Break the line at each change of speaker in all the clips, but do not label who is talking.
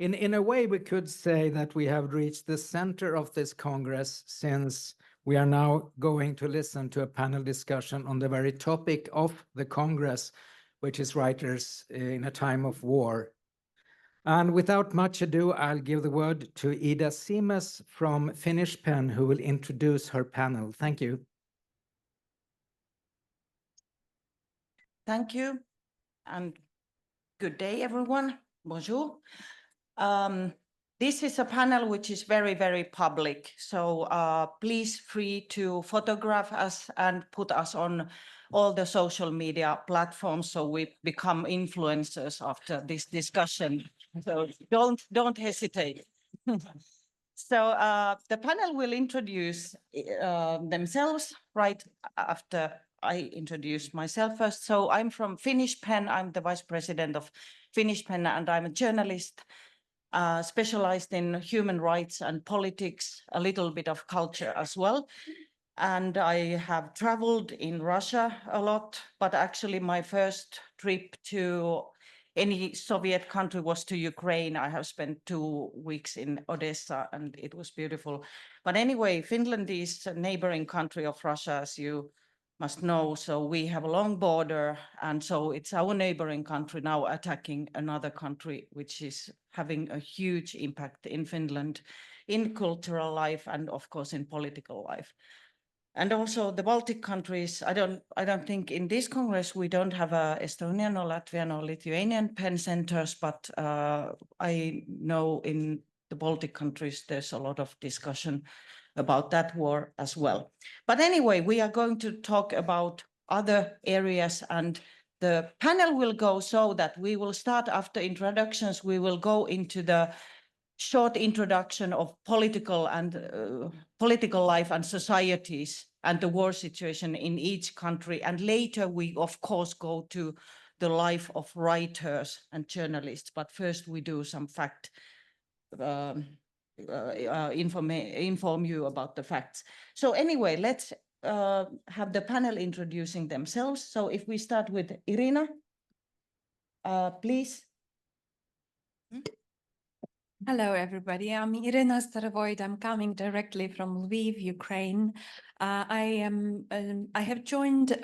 In a way, we could say that we have reached the center of this Congress, since we are now going to listen to a panel discussion on the very topic of the Congress, which is writers in a time of war. And without much ado, I'll give the word to Iida from Finnish PEN, who will introduce her panel. Thank you.
Thank you, and good day, everyone. Bonjour. This is a panel which is very, very public. So please free to photograph us and put us on all the social media platforms so we become influencers after this discussion. So don't hesitate. So the panel will introduce themselves right after I introduce myself first. So I'm from Finnish PEN. I'm the vice president of Finnish PEN, and I'm a journalist specialized in human rights and politics, a little bit of culture as well. And I have traveled in Russia a lot, but actually my first trip to any Soviet country was to Ukraine. I have spent 2 weeks in Odessa, and it was beautiful. But anyway, Finland is a neighboring country of Russia, as you must know. So we have a long border, and so it's our neighboring country now attacking another country, which is having a huge impact in Finland, in cultural life and of course in political life. And also the Baltic countries, I don't think in this Congress we don't have a Estonian or Latvian or Lithuanian PEN centers, but I know in the Baltic countries there's a lot of discussion about that war as well. But anyway, we are going to talk about other areas, and the panel will go so that we will start after introductions, we will go into the short introduction of political life and societies and the war situation in each country. And later we, of course, go to the life of writers and journalists. But first we do some inform you about the facts. So anyway, let's have the panel introducing themselves. So if we start with Iryna, please.
Hello, everybody. I'm Iryna Starovoyt. I'm coming directly from Lviv, Ukraine. I have joined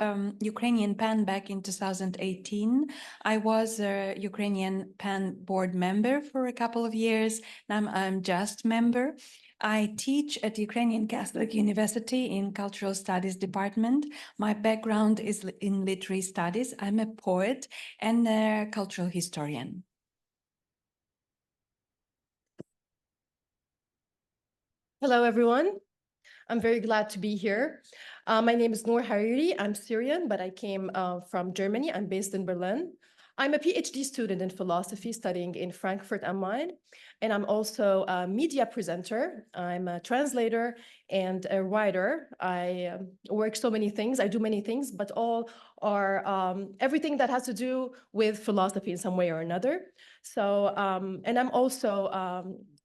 Ukrainian PEN back in 2018. I was a Ukrainian PEN board member for a couple of years. Now I'm just member. I teach at Ukrainian Catholic University in Cultural Studies department. My background is in literary studies. I'm a poet and a cultural historian.
Hello, everyone. I'm very glad to be here. My name is Nour Hariri. I'm Syrian, but I came from Germany. I'm based in Berlin. I'm a PhD student in philosophy studying in Frankfurt am Main, and I'm also a media presenter. I'm a translator and a writer. I work so many things. I do many things, but all are everything that has to do with philosophy in some way or another. So, and I'm also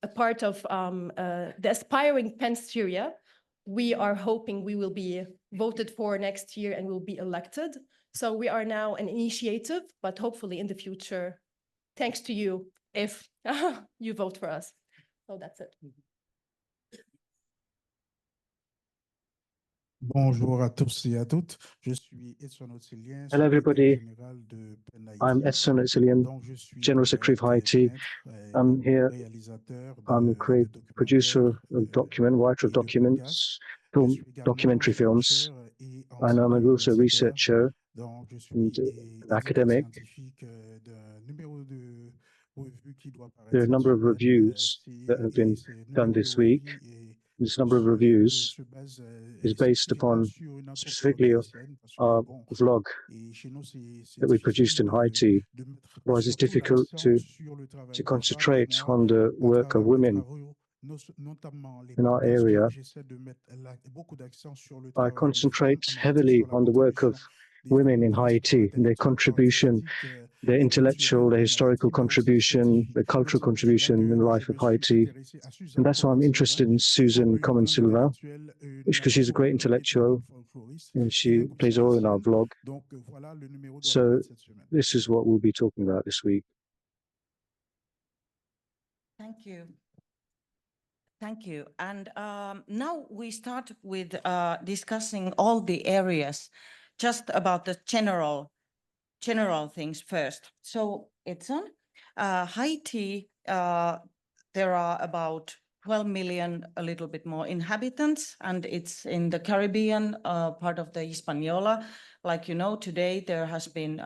a part of the Aspiring PEN Syria. We are hoping we will be voted for next year and will be elected. So we are now an initiative, but hopefully in the future, thanks to you, if you vote for us. So that's it.
Bonjour à tous et à toutes. Je suis Ethson Otilien.
Hello, everybody. I'm Ethson Otilien, General Secretary of Haiti. I'm here. I'm a producer of document, writer of documents, documentary films, and I'm also a researcher and academic. There are a number of reviews that have been done this week. This number of reviews is based upon specifically our vlog that we produced in Haiti. Otherwise, it's difficult to concentrate on the work of women in our area. I concentrate heavily on the work of women in Haiti and their contribution, their intellectual, their historical contribution, their cultural contribution in the life of Haiti. And that's why I'm interested in Susan Common-Sylvain, because she's a great intellectual and she plays a role in our vlog. So this is what we'll be talking about this week.
Thank you. Thank you. And now we start with discussing all the areas, just about the general things first. So Ethson, Haiti, there are about 12 million, a little bit more inhabitants, and it's in the Caribbean part of the Hispaniola. Like you know, today there has been,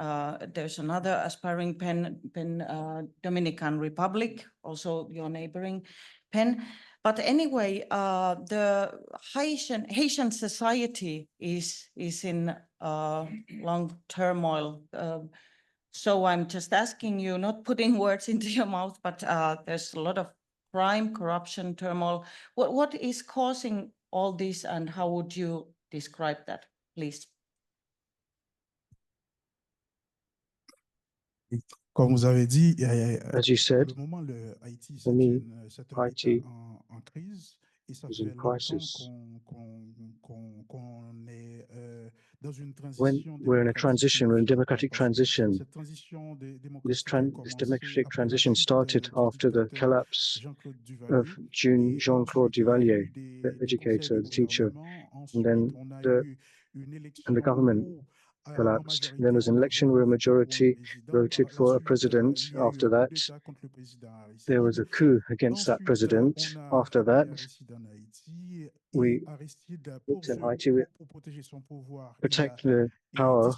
there's another aspiring PEN Dominican Republic, also your neighboring PEN. But anyway, the Haitian society is in long turmoil. So I'm just asking you, not putting words into your mouth, but there's a lot of crime, corruption, turmoil. What is causing all this, and how would you describe that, please?
Comme vous avez dit,
As you said,
pour le moment, Haïti,
for me,
c'est un
Haiti
État en crise. Et ça
is in
fait longtemps
crisis.
qu'on est dans une
When
transition
we're in a
démocratique.
transition, we're in democratic transition.
Cette transition
This
démocratique a
democratic
commencé après la
transition
chute
started
du
after the
dictateur
collapse
Jean-Claude
of
Duvalier.
Jean-Claude
Ensuite, il y a
Duvalier,
eu
the
des conseils
educator,
de
the teacher,
gouvernement.
and
Ensuite,
then
on a
the
eu une élection
and the government
où, en
collapsed.
majorité,
Then there was an
on a
election where a
voté pour un
majority
président.
voted
Par la
for a
suite,
president.
il y a eu
After
un coup
that,
d'État contre le président
there was
Aristide.
a coup against that
Ensuite,
president.
on a
After that,
arrêté Aristide en Haïti. Et
we
Aristide,
looked in Haiti to
pour protéger son pouvoir,
protect the power,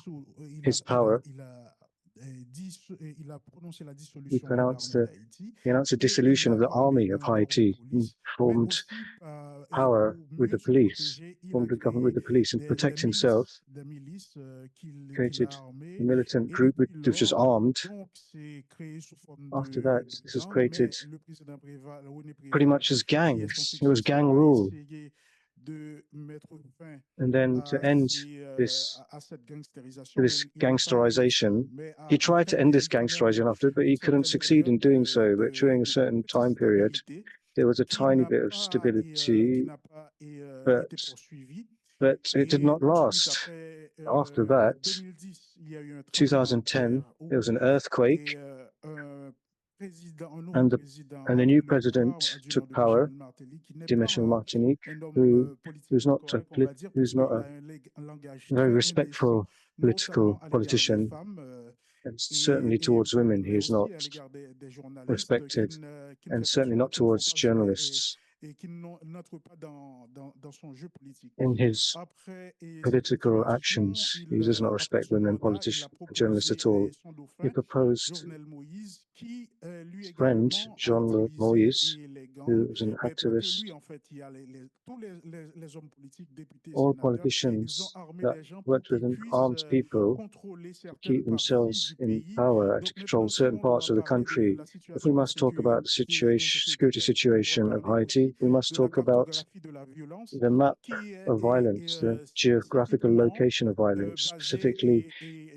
his power.
il a prononcé la
He
dissolution de
pronounced
l'armée d'Haïti.
he announced the
Et
dissolution of
il
the
a formé
army of
un corps de
Haiti, and
police, mais
formed
aussi,
power
pour
with
mieux
the
se
police,
protéger, il a
formed a government with
créé
the police, and protect himself,
des milices qu'il
created
a
a
armées.
militant
Et
group
depuis
which was
lors,
armed.
donc, c'est créé sous forme
After that, this was
gangs,
created
mais le président René
pretty
Préval,
much as
qui est son
gangs. It was
successeur,
gang
a
rule.
essayé de mettre fin
And then to end
à cette gangsterisation,
this
mais il n'a pas réussi.
gangsterization,
Mais
he tried
après
to end this
quand même
gangsterization after, but he couldn't
certaine
succeed in
période
doing so. But during a certain
petite
time period,
stabilité
there was a
qui
tiny
n'a
bit of
pas,
stability,
été poursuivie.
but it did not
Ensuite,
last.
après
After that,
2010, il y a eu un tremblement de
2010,
terre
there was an
où
earthquake,
un nouveau
and
président
a
a
new
pris le pouvoir
president
du nom
took
de
power,
Michel Martelly, qui n'est pas
Dimitri Martinique,
un homme
who's
politiquement
not
correct, on va dire,
who's
puisqu'il
not
a
a
un langage
very
très
respectful
indécent,
political
notamment à l'égard des
politician,
femmes
and certainly towards women, he
mais
is not
aussi à l'égard des journalistes
respected,
qui
and certainly not
qui ne font
towards
pas jouer
journalists
et qui n'entrent pas dans son jeu politique.
in his
Après cette
political
situation,
actions. He does not
après
respect
son
women,
mandat, il a
politicians, journalists
proposé
at all.
son
He
dauphin,
proposed
Jovenel Moïse, qui lui
his friend,
également a
Jean Moïse,
utilisé les gangs,
who was an
mais pas que
activist.
lui, en fait, il y a tous les hommes politiques, députés,
All
sénateurs, ils ont
politicians
armé
that
les gens pour
worked with
qu'ils puissent
armed people
contrôler
to
certaines
keep
parties
themselves
du
in
pays.
power, to
Donc
control
maintenant, si
certain
on doit
parts of the
parler de
country.
la
If we
situation
must talk about the security situation of
parler
Haiti,
aussi
we must
de la
talk about
cartographie de la violence
the map
qui
of violence, the geographical
spécifiquement
location of violence, specifically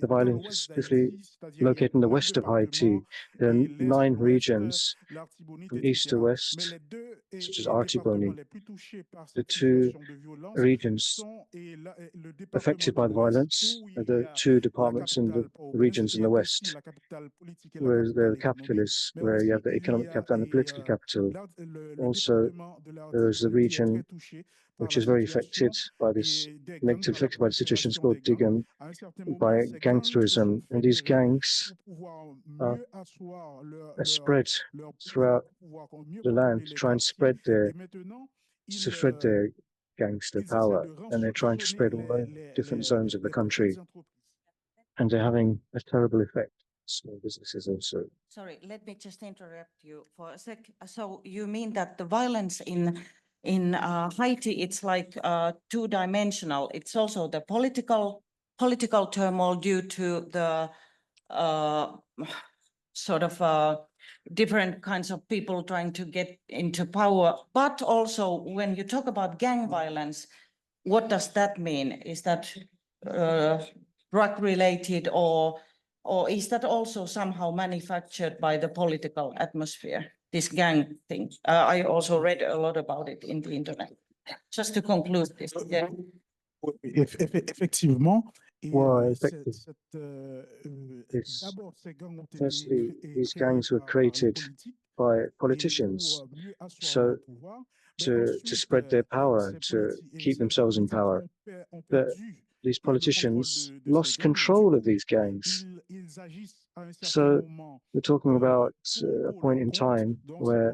the
dans
violence
l'ouest
specifically
d'Haïti, c'est-à-dire il y a
located in the
9
west of Haiti.
départements
There are
et l'est,
9
l'ouest,
regions
l'Artibonite,
from east to
etc. Mais
west,
les deux
such as
départements
Artibonite.
les plus touchés par
The
cette
two
situation de violence
regions
sont le département
affected
de
by the
l'ouest
violence
où
are
il y
the
a
two
la
departments in the
capitale Port-au-Prince
regions in
qui
the
est aussi
west,
la capitale politique et la
whereas the
capitale
capital
économique,
is
mais
where you have
aussi
the
il y
economic
a
capital and the political capital.
le
Also,
département de
there is the
l'Artibonite qui est très
region
touché par
which
la
is very affected
situation
by this,
et des gangs,
negatively
par la
affected by the situation. It's
prolifération
called
des gangs.
Digam,
À un certain moment,
by
ces gangs se sont
gangsterism, and these
fédérés
gangs
pour pouvoir
are
mieux asseoir
spread
leur pouvoir,
throughout
pour pouvoir mieux
the land
contrôler
to
les
try and
quartiers.
spread their
Et maintenant,
to spread their gangster
ils essaient
power,
de
and they're trying to
rançonner
spread all over different zones of the
les
country,
petites entreprises.
and they're having a terrible effect on small businesses also.
Sorry, let me just interrupt you for a sec. So you mean that the violence in Haiti, it's like two-dimensional. It's also the political turmoil due to the sort of different kinds of people trying to get into power. But also, when you talk about gang violence, what does that mean? Is that drug-related, or is that also somehow manufactured by the political atmosphere, this gang thing? I also read a lot about it in the internet. Just to conclude this. Yeah.
Effectivement. Et
Well,
d'abord, ces gangs ont été
firstly, these
créés
gangs were
par les
created
politiques.
by politicians, so to spread their power, to keep themselves in power. But these politicians lost control of these gangs. So we're talking about a point in time where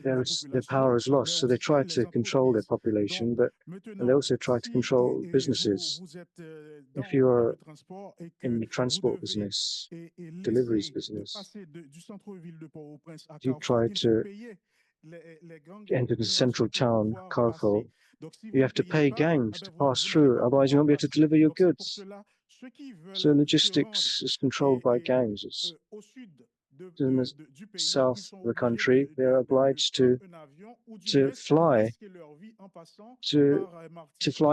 their power is lost. So they try to control their population, and they also try to control businesses. If you're in the transport business, deliveries business, you try to enter the central town, Carrefour, you have to pay gangs to pass through, otherwise you won't be able to deliver your goods. So logistics is controlled by gangs. In the south of the country, they're obliged to fly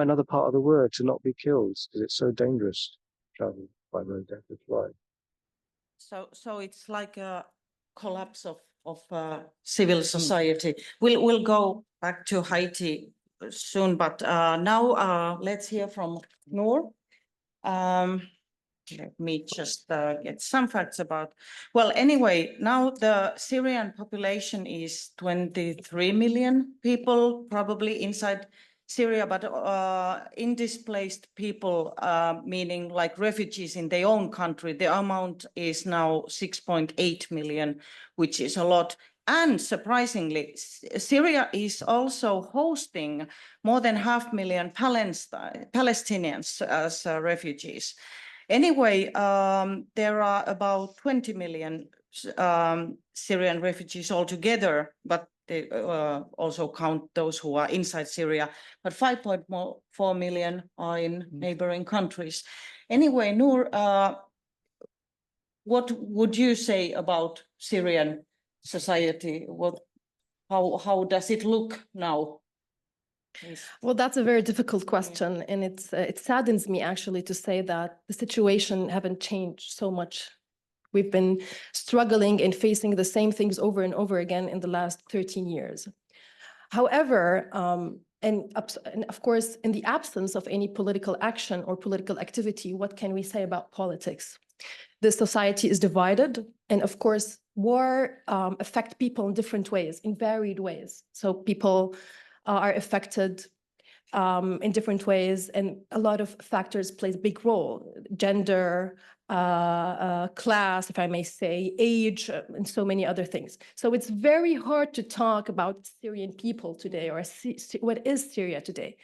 another part of the world to not be killed because it's so dangerous to travel by road to fly.
So it's like a collapse of civil society. We'll go back to Haiti soon, but now let's hear from Nour. Let me just get some facts about. Well, anyway, now the Syrian population is 23 million people, probably inside Syria, but indisplaced people, meaning like refugees in their own country, the amount is now 6.8 million, which is a lot. And surprisingly, Syria is also hosting more than 500,000 Palestinians as refugees. Anyway, there are about 20 million Syrian refugees altogether, but they also count those who are inside Syria, but 5.4 million are in neighboring countries. Anyway, Nour, what would you say about Syrian society? How does it look now?
Well, that's a very difficult question, and it saddens me actually to say that the situation haven't changed so much. We've been struggling and facing the same things over and over again in the last 13 years. However, and of course, in the absence of any political action or political activity, what can we say about politics? The society is divided, and of course, war affects people in different ways, in varied ways. So people are affected in different ways, and a lot of factors play a big role: gender, class, if I may say, age, and so many other things. So it's very hard to talk about Syrian people today, or what is Syria today.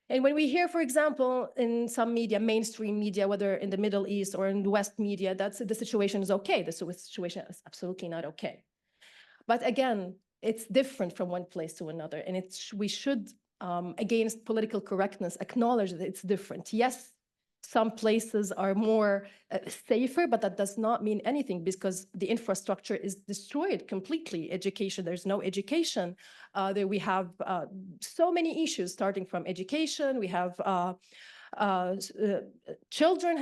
And when we hear, for example, in some media, mainstream media, whether in the Middle East or in the West media, that the situation is okay, the situation is absolutely not okay. But again, it's different from one place to another, and we should, against political correctness, acknowledge that it's different. Yes, some places are more safer, but that does not mean anything because the infrastructure is destroyed completely. Education, there's no education. There we have so many issues starting from education. We have children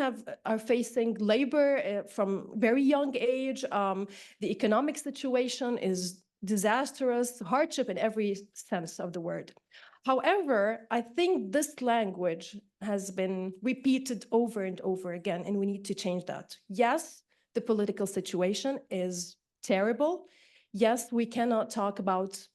are facing labor from very young age. The economic situation is disastrous, hardship in every sense of the word. However, I think this language has been repeated over and over again, and we need to change that. Yes, the political situation is terrible. Yes, we cannot talk about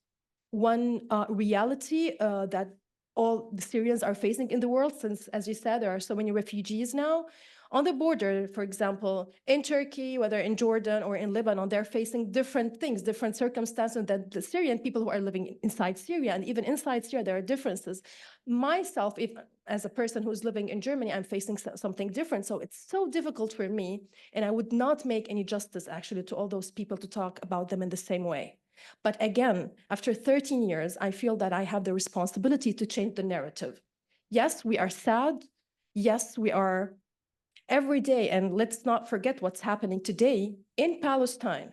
one reality that all the Syrians are facing in the world, since, as you said, there are so many refugees now. On the border, for example, in Turkey, whether in Jordan or in Lebanon, they're facing different things, different circumstances than the Syrian people who are living inside Syria. And even inside Syria, there are differences. Myself, as a person who's living in Germany, I'm facing something different. So it's so difficult for me, and I would not make any justice, actually, to all those people to talk about them in the same way. But again, after 13 years, I feel that I have the responsibility to change the narrative. Yes, we are sad. Yes, we are every day, and let's not forget what's happening today in Palestine.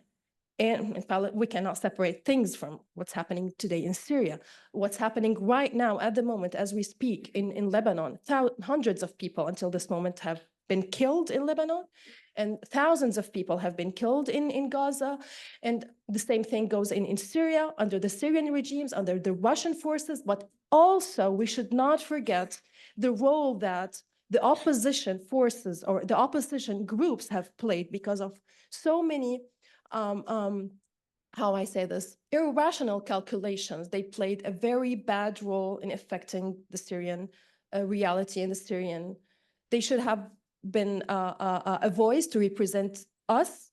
And we cannot separate things from what's happening today in Syria. What's happening right now at the moment as we speak in Lebanon, hundreds of people until this moment have been killed in Lebanon, and thousands of people have been killed in Gaza. And the same thing goes in Syria, under the Syrian regimes, under the Russian forces. But also, we should not forget the role that the opposition forces or the opposition groups have played, because of so many how I say this, irrational calculations. They played a very bad role in affecting the Syrian reality and the Syrian. They should have been a voice to represent us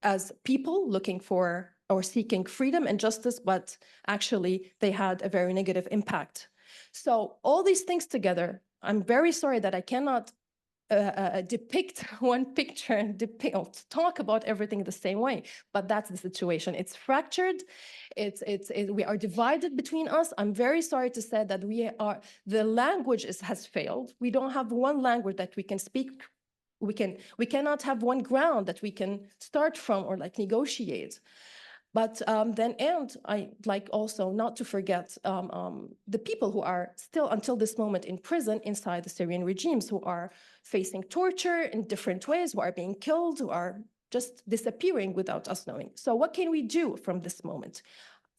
as people looking for or seeking freedom and justice, but actually they had a very negative impact. So all these things together, I'm very sorry that I cannot depict one picture and talk about everything the same way, but that's the situation. It's fractured. We are divided between us. I'm very sorry to say that the language has failed. We don't have one language that we can speak. We cannot have one ground that we can start from or like negotiate. But I'd like also not to forget the people who are still until this moment in prison inside the Syrian regimes, who are facing torture in different ways, who are being killed, who are just disappearing without us knowing. So what can we do from this moment?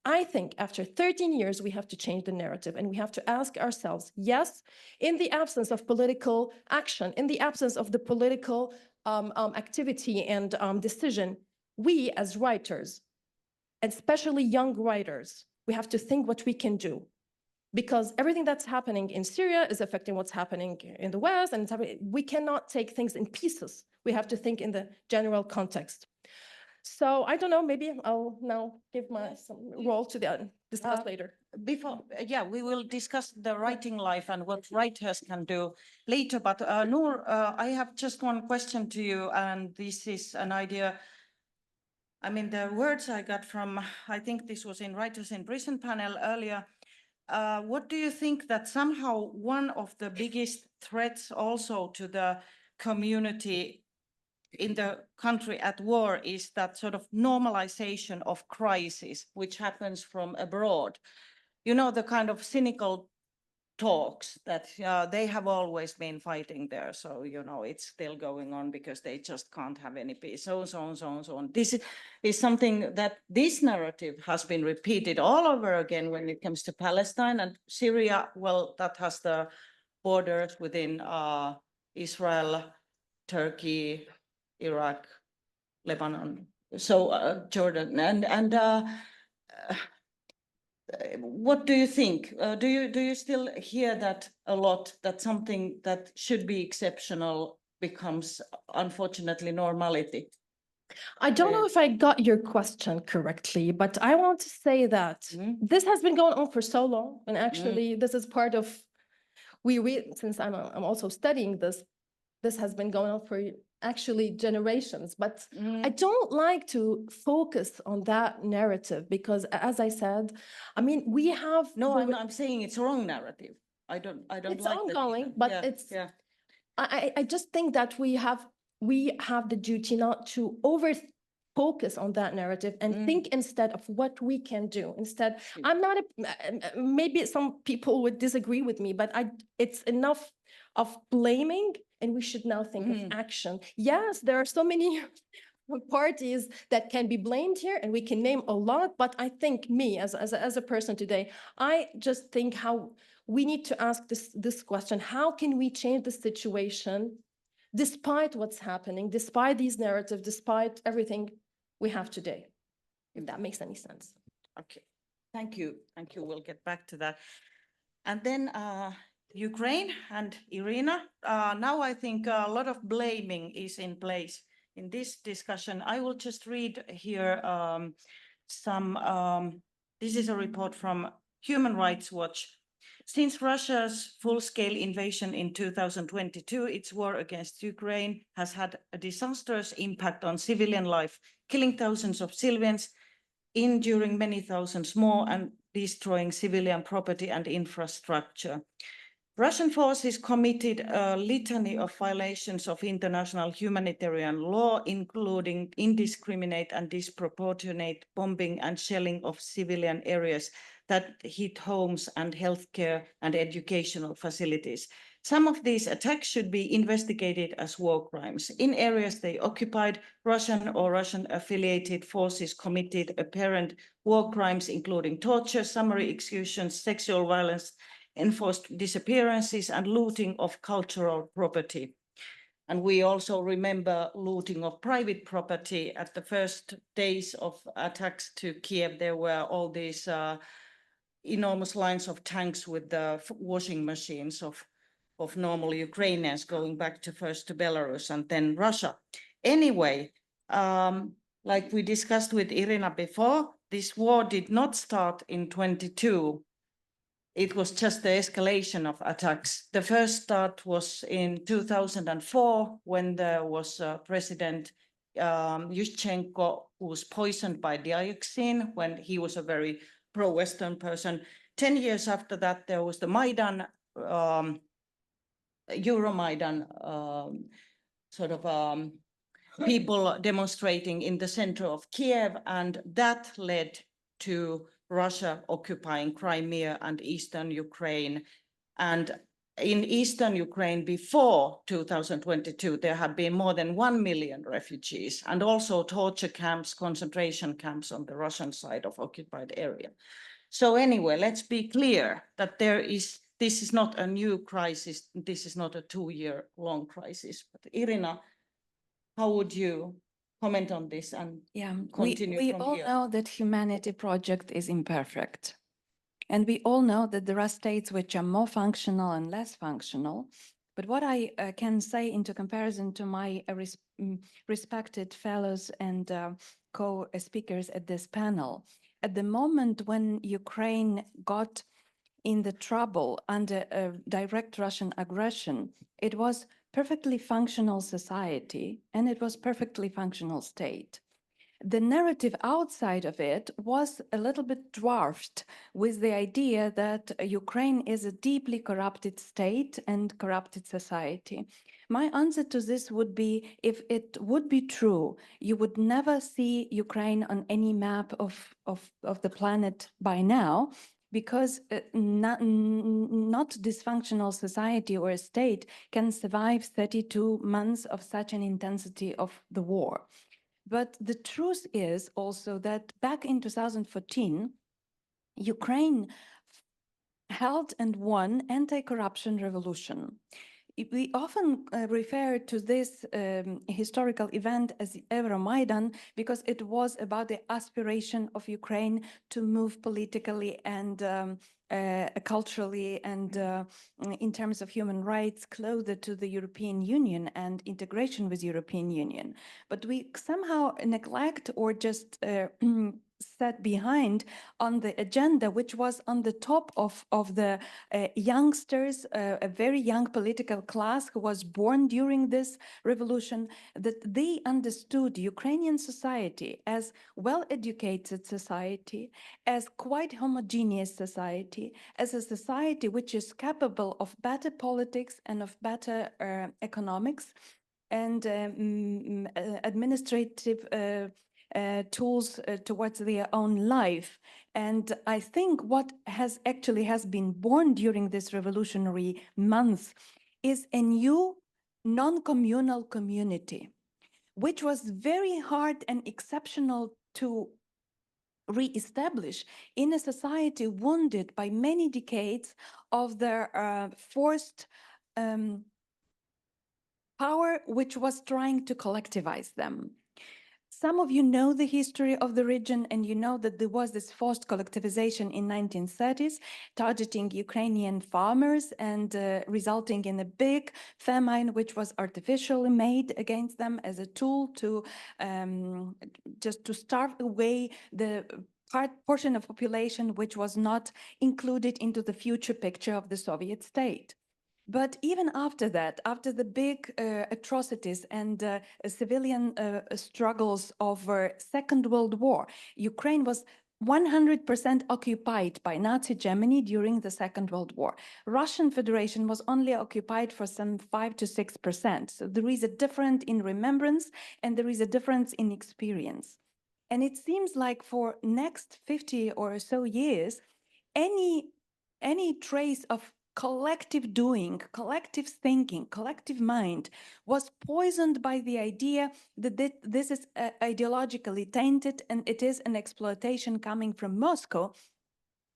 I think after 13 years, we have to change the narrative and we have to ask ourselves, yes, in the absence of political action, in the absence of the political activity and decision, we as writers, especially young writers, we have to think what we can do, because everything that's happening in Syria is affecting what's happening in the West, and we cannot take things in pieces. We have to think in the general context. So I don't know, maybe I'll now give some role to the discuss later.
Before, we will discuss the writing life and what writers can do later. But Nour, I have just one question to you, and this is an idea. I mean, the words I got from, I think this was in Writers in Prison panel earlier. What do you think that somehow one of the biggest threats also to the community in the country at war is that sort of normalization of crisis, which happens from abroad? You know, the kind of cynical talks that they have always been fighting there, so you know it's still going on because they just can't have any peace, so on. This is something that this narrative has been repeated all over again when it comes to Palestine and Syria. Well, that has the borders within Israel, Turkey, Iraq, Lebanon, so Jordan, and what do you think? Do you still hear that a lot, that something that should be exceptional becomes unfortunately normality?
I don't know if I got your question correctly, but I want to say that this has been going on for so long, and actually this is part of since I'm also studying this. This has been going on for actually generations, but I don't like to focus on that narrative because, as I said, I mean, we have
I'm saying it's wrong narrative. I don't
it's
like
ongoing,
that
but
it's
I just think that we have the duty not to over focus on that narrative and think instead of what we can do. Instead, I'm not maybe some people would disagree with me, but it's enough of blaming, and we should now think of action. Yes, there are so many parties that can be blamed here, and we can name a lot, but I think me as a person today, I just think how we need to ask this question: how can we change the situation despite what's happening, despite these narratives, despite everything we have today, if that makes any sense?
Okay, thank you. We'll get back to that. And then Ukraine and Iryna. Now I think a lot of blaming is in place in this discussion. I will just read here this is a report from Human Rights Watch. Since Russia's full-scale invasion in 2022, its war against Ukraine has had a disastrous impact on civilian life, killing thousands of civilians, injuring many thousands more, and destroying civilian property and infrastructure. Russian forces committed a litany of violations of international humanitarian law, including indiscriminate and disproportionate bombing and shelling of civilian areas that hit homes and healthcare and educational facilities. Some of these attacks should be investigated as war crimes. In areas they occupied, Russian or Russian-affiliated forces committed apparent war crimes, including torture, summary executions, sexual violence, enforced disappearances, and looting of cultural property. And we also remember looting of private property. At the first days of attacks to Kiev, there were all these enormous lines of tanks with the washing machines of normal Ukrainians going back to first to Belarus and then Russia. Anyway, like we discussed with Iryna before, this war did not start in 22. It was just the escalation of attacks. The first start was in 2004 when there was President Yushchenko, who was poisoned by dioxin when he was a very pro-Western person. 10 years after that, there was the Maidan, Euromaidan people demonstrating in the center of Kiev, and that led to Russia occupying Crimea and eastern Ukraine. And in eastern Ukraine before 2022, there have been more than 1 million refugees and also torture camps, concentration camps on the Russian side of occupied area. So anyway, let's be clear that this is not a new crisis. This is not a 2-year-long crisis. But Iryna, how would you comment on this and continue
we
from
all
here?
know that humanity project is imperfect. And we all know that there are states which are more functional and less functional. But what I can say into comparison to my respected fellows and co-speakers at this panel, at the moment when Ukraine got in the trouble under a direct Russian aggression, it was perfectly functional society and it was perfectly functional state. The narrative outside of it was a little bit dwarfed with the idea that Ukraine is a deeply corrupted state and corrupted society. My answer to this would be, if it would be true, you would never see Ukraine on any map of the planet by now, because not dysfunctional society or a state can survive 32 months of such an intensity of the war. But the truth is also that back in 2014, Ukraine held and won anti-corruption revolution. We often refer to this historical event as Euromaidan because it was about the aspiration of Ukraine to move politically and culturally and in terms of human rights closer to the European Union and integration with European Union. But we somehow neglect or just set behind on the agenda, which was on the top of the youngsters, a very young political class who was born during this revolution, that they understood Ukrainian society as well-educated society, as quite homogeneous society, as a society which is capable of better politics and of better economics and administrative tools towards their own life. And I think what has been born during this revolutionary month is a new non-communal community, which was very hard and exceptional to re-establish in a society wounded by many decades of their forced power, which was trying to collectivize them. Some of you know the history of the region, and you know that there was this forced collectivization in 1930s, targeting Ukrainian farmers and resulting in a big famine, which was artificially made against them as a tool to just to starve away the portion of population which was not included into the future picture of the Soviet state. But even after that, after the big atrocities and civilian struggles over Second World War, Ukraine was 100% occupied by Nazi Germany during the Second World War. Russian Federation was only occupied for some 5 to 6%. So there is a difference in remembrance and there is a difference in experience. And it seems like for next 50 or so years, any trace of collective doing, collective thinking, collective mind was poisoned by the idea that this is ideologically tainted and it is an exploitation coming from Moscow.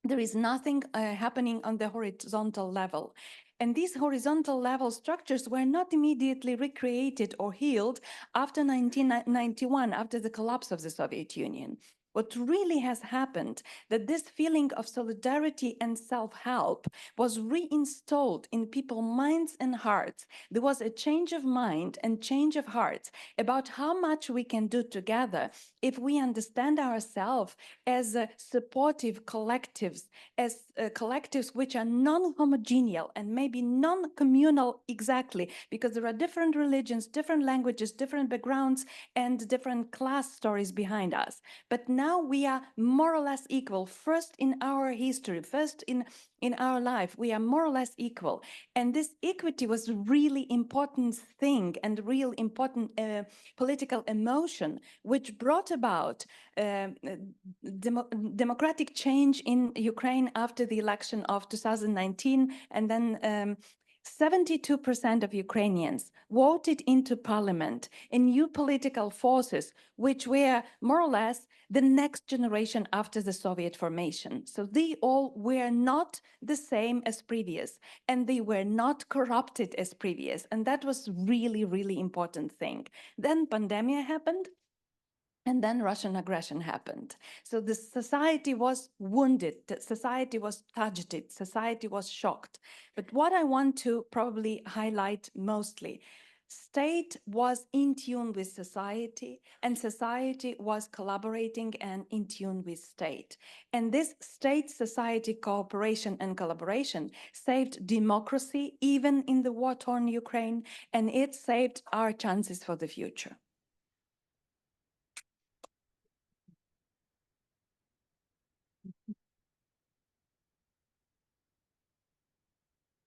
There is nothing happening on the horizontal level. And these horizontal level structures were not immediately recreated or healed after 1991, after the collapse of the Soviet Union. What really has happened, that this feeling of solidarity and self-help was reinstalled in people's minds and hearts. There was a change of mind and change of hearts about how much we can do together if we understand ourselves as supportive collectives, as collectives which are non-homogeneal and maybe non-communal exactly, because there are different religions, different languages, different backgrounds, and different class stories behind us. But now we are more or less equal. First in our history, first in our life, we are more or less equal. And this equity was a really important thing and real important political emotion, which brought about democratic change in Ukraine after the election of 2019. And then 72% of Ukrainians voted into parliament in new political forces, which were more or less the next generation after the Soviet formation. So they all were not the same as previous, and they were not corrupted as previous. And that was really, really important thing. Then pandemic happened. And then Russian aggression happened. So the society was wounded, the society was touched, society was shocked. But what I want to probably highlight mostly, state was in tune with society, and society was collaborating and in tune with state. And this state-society cooperation and collaboration saved democracy, even in the war-torn Ukraine, and it saved our chances for the future.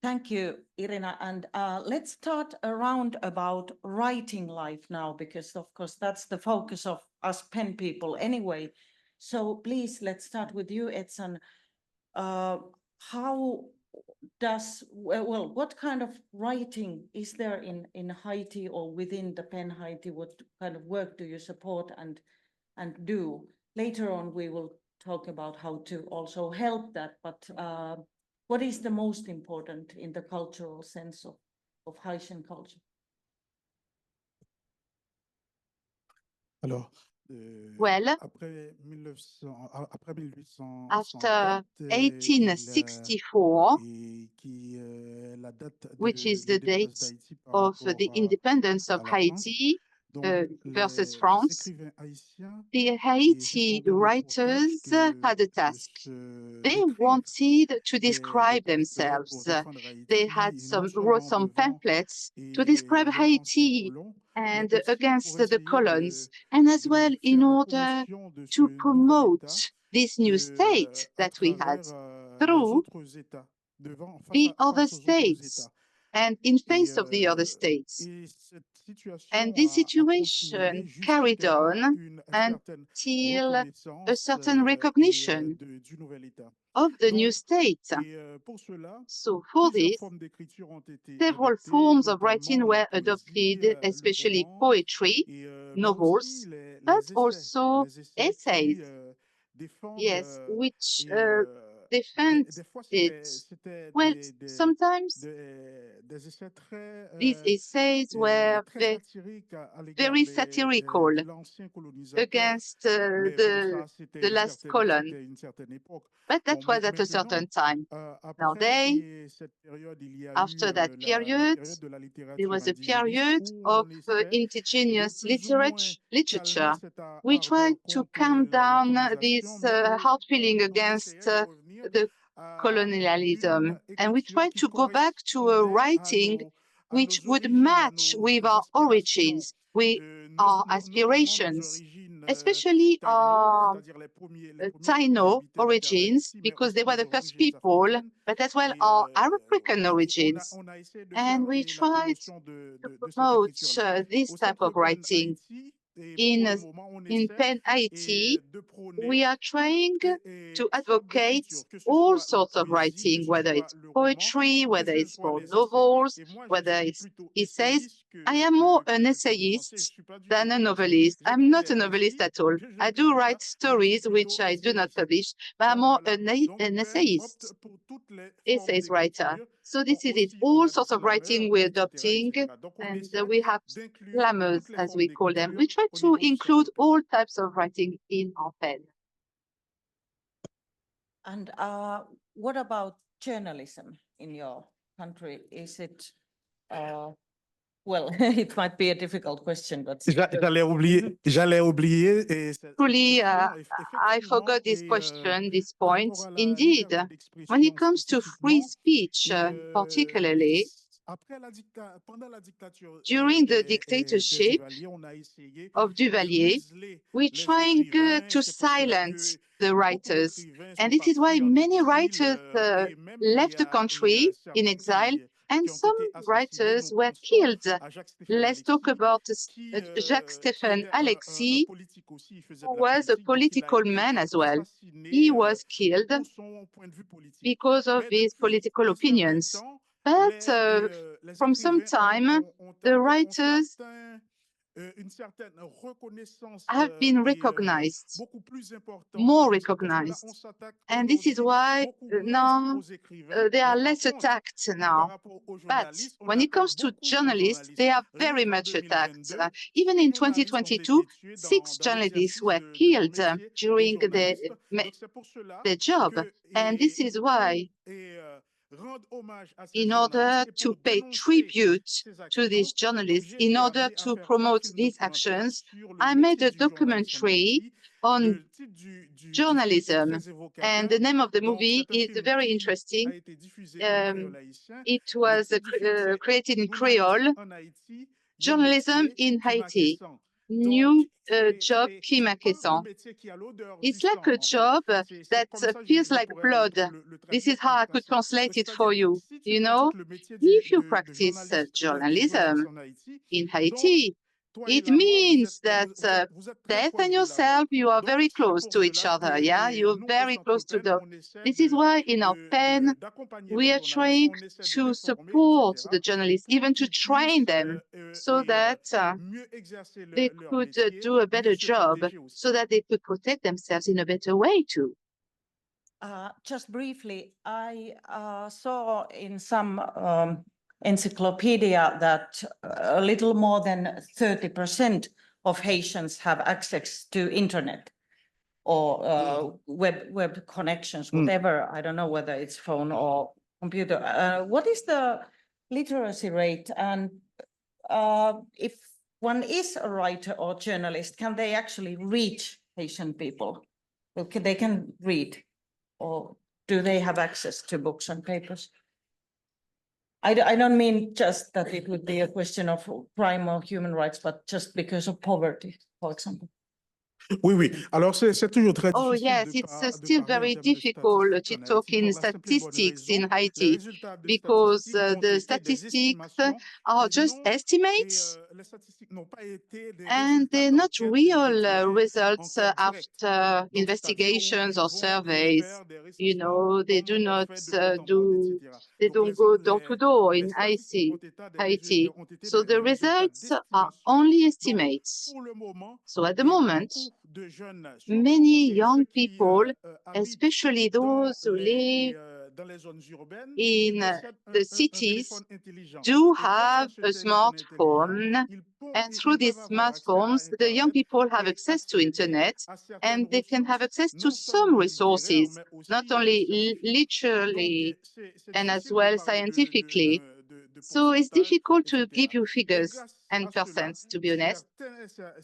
Thank you, Iryna. And let's start around about writing life now, because of course that's the focus of us pen people anyway. So please, let's start with you, Ethson. How does, well, what kind of writing is there in Haiti or within the PEN Haiti? What kind of work do you support and do? Later on, we will talk about how to also help that, but what is the most important in the cultural sense of Haitian culture?
Alors,
Well,
après
after
1864,
1864, which is the date of the independence of Haiti versus France, the Haiti writers had a task. They wanted to describe themselves. They had wrote some pamphlets to describe Haiti and against the colons, and as well in order to promote this new state that we had through the other states and in face of the other states. And this situation carried on until a certain recognition of the new state. So for this, several forms of writing were adopted, especially poetry, novels, but also essays, yes, which defend it. Well, sometimes these essays were very satirical against the last colon, but that was at a certain time. Nowadays, after that period, there was a period of indigenous literature. We tried to calm down this hard feeling against the colonialism, and we tried to go back to a writing which would match with our origins, with our aspirations, especially our Taino origins, because they were the first people, but as well our African origins. And we tried to promote this type of writing. in PEN Haiti, we are trying to advocate all sorts of writing, whether it's poetry, whether it's for novels, whether it's essays. I am more an essayist than a novelist. I'm not a novelist at all. I do write stories which I do not publish, but I'm more an essayist, essays writer. So this is it. All sorts of writing we're adopting, and we have slammers, as we call them. We try to include all types of writing in our pen.
And what about journalism in your country? Is it, well, it might be a difficult question, but...
J'allais oublier.
Truly, I forgot this question, this point. Indeed, when it comes to free speech, particularly, during the dictatorship of Duvalier, we're trying to silence the writers. And this is why many writers left the country in exile, and some writers were killed. Let's talk about Jacques-Stéphane Alexis, who was a political man as well. He was killed because of his political opinions. But from some time, the writers have been recognized, more recognized. And this is why now they are less attacked now. But when it comes to journalists, they are very much attacked. Even in 2022, 6 journalists were killed during their job. And this is why, in order to pay tribute to these journalists, in order to promote these actions, I made a documentary on journalism. And the name of the movie is very interesting. It was created in Creole, Journalism in Haiti, New Job qui m'inquiète. It's like a job that feels like blood. This is how I could translate it for you. You know, if you practice journalism in Haiti, it means that death and yourself, you are very close to each other. Yeah, you're very close to the. This is why in our pen, we are trying to support the journalists, even to train them so that they could do a better job, so that they could protect themselves in a better way too.
Just briefly, I saw in some encyclopedia that a little more than 30% of Haitians have access to internet or web connections, whatever. I don't know whether it's phone or computer. What is the literacy rate? And if one is a writer or journalist, can they actually reach Haitian people? They can read, or do they have access to books and papers? I don't mean just that it would be a question of crime or human rights, but just because of poverty, for example.
Oui. Alors, c'est toujours très difficile.
Oh, yes, it's still very difficult to talk in statistics in Haiti because the statistics are just estimates and they're not real results after investigations or surveys. You know, they do not they don't go door to door in Haiti. So the results are only estimates. So at the moment, many young people, especially those who live in the cities, do have a smartphone. And through these smartphones, the young people have access to internet, and they can have access to some resources, not only literally and as well scientifically. So it's difficult to give you figures and percents, to be honest.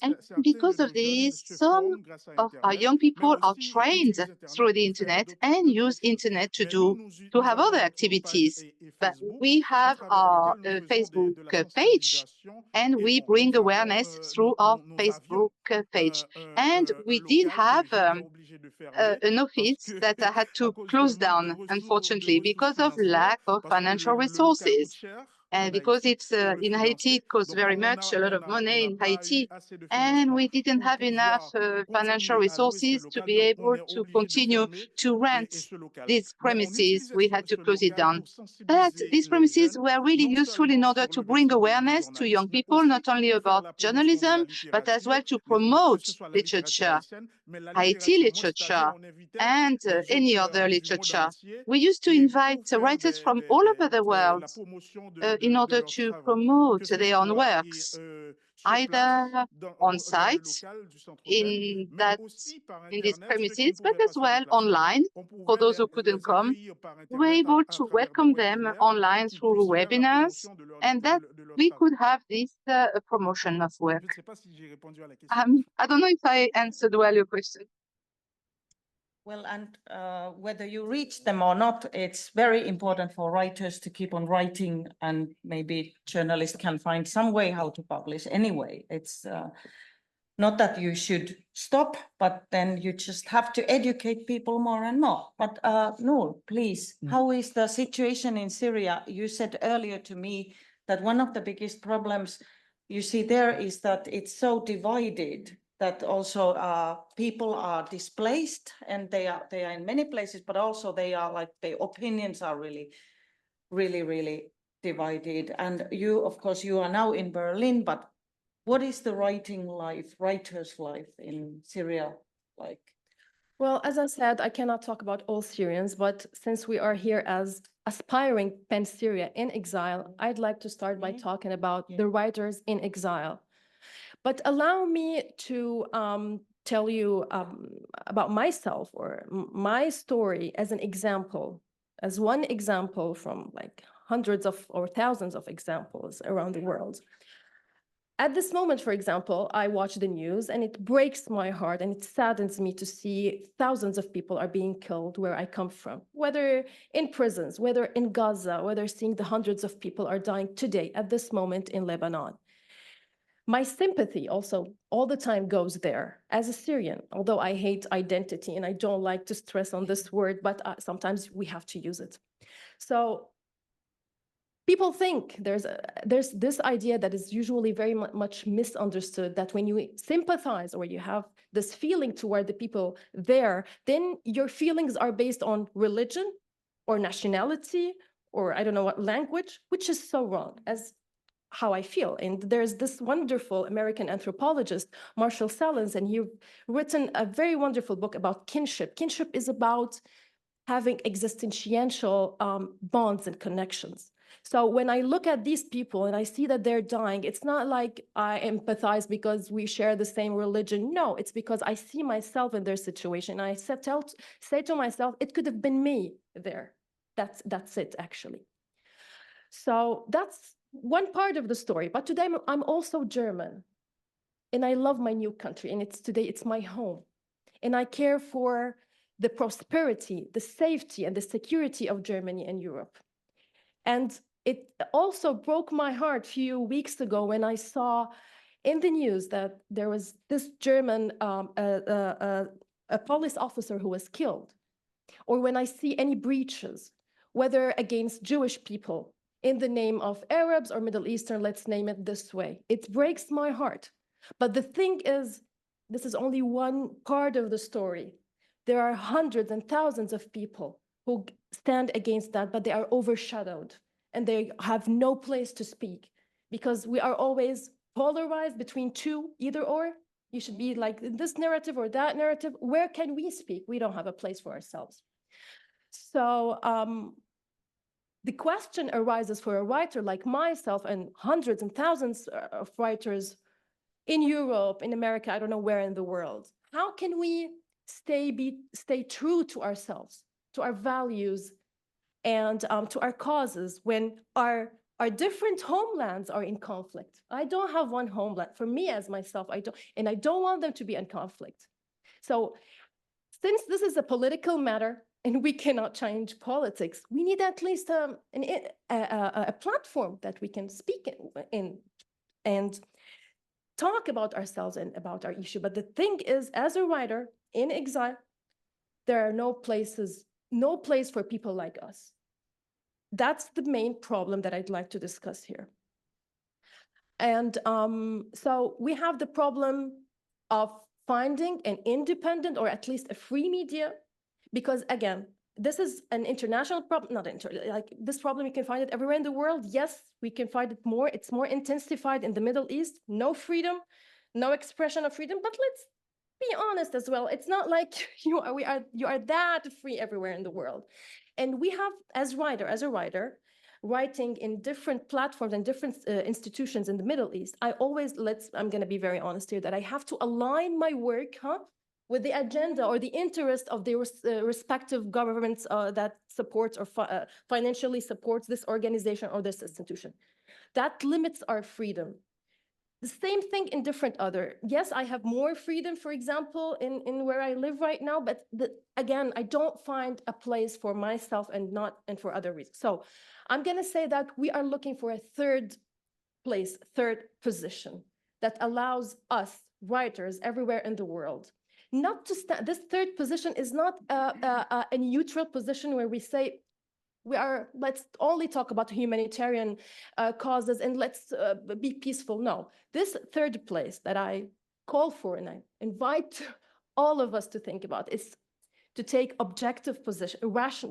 And because of this, some of our young people are trained through the internet and use internet to have other activities. But we have our Facebook page, and we bring awareness through our Facebook page. And we did have an office that had to close down, unfortunately, because of lack of financial resources. And because it's in Haiti, it costs very much, a lot of money in Haiti. And we didn't have enough financial resources to be able to continue to rent these premises. We had to close it down. But these premises were really useful in order to bring awareness to young people, not only about journalism, but as well to promote literature, Haiti literature, and any other literature. We used to invite writers from all over the world in order to promote their own works, either on site in these premises, but as well online for those who couldn't come. We were able to welcome them online through webinars, and that we could have this promotion of work. I don't know if I answered well your question.
Well, and whether you reach them or not, it's very important for writers to keep on writing, and maybe journalists can find some way how to publish anyway. It's not that you should stop, but then you just have to educate people more and more. But Nour, please, how is the situation in Syria? You said earlier to me that one of the biggest problems you see there is that it's so divided that also people are displaced, and they are in many places, but also they are like, their opinions are really divided. And you, of course, you are now in Berlin, but what is the writer's life in Syria like?
Well, as I said, I cannot talk about all Syrians, but since we are here as Aspiring PEN Syria in Exile, I'd like to start by talking about the writers in exile. But allow me to tell you about myself or my story as an example, as one example from like hundreds of or thousands of examples around the world. At this moment, for example, I watch the news and it breaks my heart and it saddens me to see thousands of people are being killed where I come from, whether in prisons, whether in Gaza, whether seeing the hundreds of people are dying today at this moment in Lebanon. My sympathy also all the time goes there as a Syrian, although I hate identity and I don't like to stress on this word, but sometimes we have to use it. So people think there's this idea that is usually very much misunderstood, that when you sympathize or you have this feeling toward the people there, then your feelings are based on religion or nationality or I don't know what language, which is so wrong as how I feel. And there's this wonderful American anthropologist, Marshall Salins, and he's written a very wonderful book about kinship. Kinship is about having existential bonds and connections. So when I look at these people and I see that they're dying, it's not like I empathize because we share the same religion. No, it's because I see myself in their situation. I say to myself, it could have been me there. That's it, actually. So that's one part of the story. But today I'm also German. And I love my new country. And today it's my home. And I care for the prosperity, the safety, and the security of Germany and Europe. And it also broke my heart a few weeks ago when I saw in the news that there was this German a police officer who was killed, or when I see any breaches, whether against Jewish people in the name of Arabs or Middle Eastern, let's name it this way. It breaks my heart. But the thing is, this is only one part of the story. There are hundreds and thousands of people who stand against that, but they are overshadowed and they have no place to speak because we are always polarized between two, either or. You should be like this narrative or that narrative. Where can we speak? We don't have a place for ourselves. So the question arises for a writer like myself and hundreds and thousands of writers in Europe, in America, I don't know where in the world. How can we stay true to ourselves, to our values, and to our causes when our different homelands are in conflict? I don't have one homeland. For me as myself, I don't want them to be in conflict. So since this is a political matter and we cannot change politics, we need at least a platform that we can speak in and talk about ourselves and about our issue. But the thing is, as a writer in exile, there are no place for people like us. That's the main problem that I'd like to discuss here. And so we have the problem of finding an independent or at least a free media, because again, this is an international problem, like this problem, you can find it everywhere in the world. Yes, we can find it more. It's more intensified in the Middle East. No freedom, no expression of freedom. But let's be honest as well. It's not like you are that free everywhere in the world. And we have, as a writer, writing in different platforms and different institutions in the Middle East, I'm going to be very honest here, that I have to align my work with the agenda or the interest of the respective governments that supports or financially supports this organization or this institution. That limits our freedom. The same thing in different other. Yes, I have more freedom, for example, in where I live right now, but again, I don't find a place for myself and for other reasons. So I'm going to say that we are looking for a third position that allows us writers everywhere in the world not to stand. This third position is not a neutral position where we say, let's only talk about humanitarian causes and let's be peaceful. No, this third place that I call for and I invite all of us to think about is to take objective position,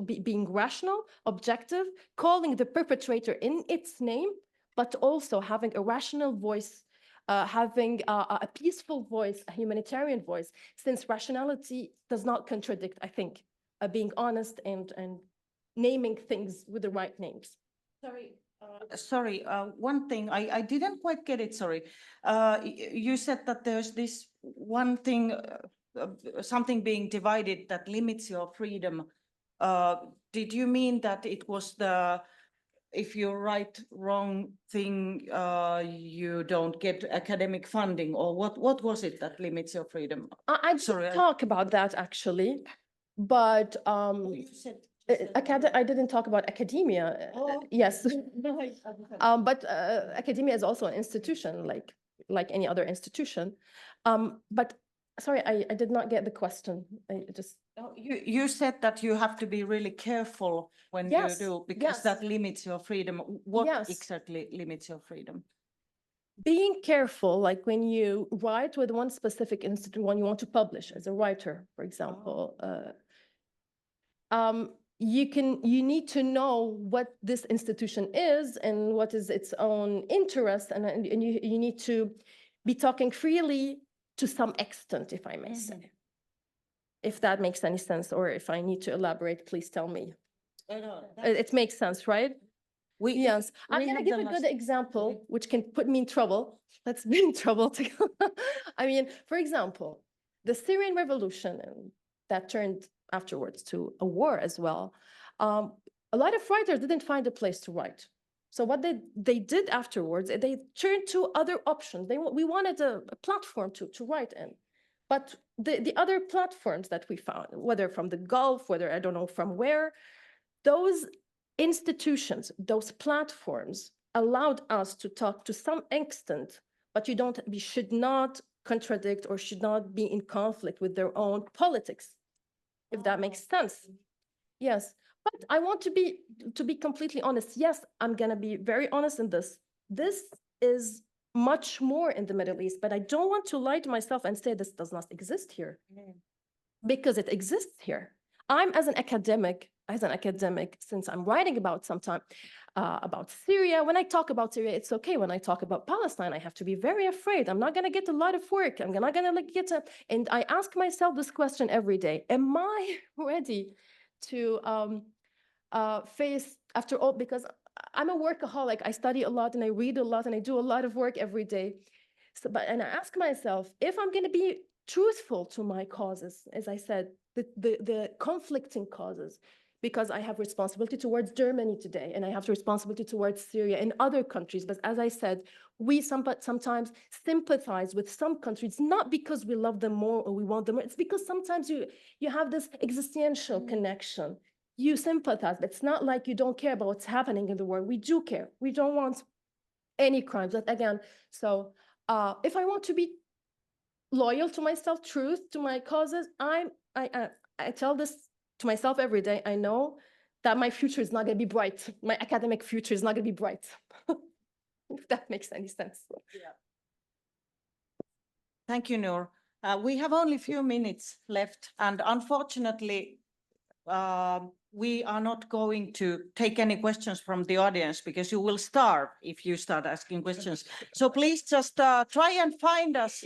being rational, objective, calling the perpetrator in its name, but also having a rational voice, having a peaceful voice, a humanitarian voice, since rationality does not contradict, I think, being honest and naming things with the right names.
Sorry, one thing, I didn't quite get it, sorry. You said that there's this one thing, something being divided that limits your freedom. Did you mean that it was if you write wrong thing, you don't get academic funding, or what was it that limits your freedom?
I didn't talk about that actually, but
you said
I didn't talk about academia.
Oh.
Yes, but academia is also an institution, like any other institution. But sorry, I did not get the question.
You said that you have to be really careful when you do, because that limits your freedom. What exactly limits your freedom?
Being careful, like when you write with one specific institute, when you want to publish as a writer, for example, you need to know what this institution is and what is its own interest, and you need to be talking freely to some extent, if I may say. If that makes any sense, or if I need to elaborate, please tell me. It makes sense, right? Yes, I'm going to give a good example, which can put me in trouble. Let's be in trouble together. I mean, for example, the Syrian revolution, and that turned afterwards to a war as well. A lot of writers didn't find a place to write. So what they did afterwards, they turned to other options. We wanted a platform to write in. But the other platforms that we found, whether from the Gulf, whether I don't know from where, those institutions, those platforms allowed us to talk to some extent, but we should not contradict or should not be in conflict with their own politics, if that makes sense. Yes, but I want to be completely honest. Yes, I'm gonna be very honest in this. This is much more in the Middle East, but I don't want to lie to myself and say this does not exist here, because it exists here. I'm as an academic, since I'm writing about about Syria, when I talk about Syria, it's okay. When I talk about Palestine, I have to be very afraid. I'm not gonna get a lot of work. I'm not gonna and I ask myself this question every day: am I ready to face, after all, because I'm a workaholic. I study a lot and I read a lot and I do a lot of work every day. And I ask myself, if I'm going to be truthful to my causes, as I said, the conflicting causes, because I have responsibility towards Germany today, and I have responsibility towards Syria and other countries. But as I said, we sometimes sympathize with some countries, not because we love them more or we want them more. It's because sometimes you have this existential connection. You sympathize, but it's not like you don't care about what's happening in the world. We do care. We don't want any crimes. But again, so if I want to be loyal to myself, truth to my causes, I tell this to myself every day. I know that my future is not going to be bright. My academic future is not going to be bright. If that makes any sense.
Yeah. Thank you, Nour. We have only a few minutes left, and unfortunately, we are not going to take any questions from the audience because you will starve if you start asking questions. So please just try and find us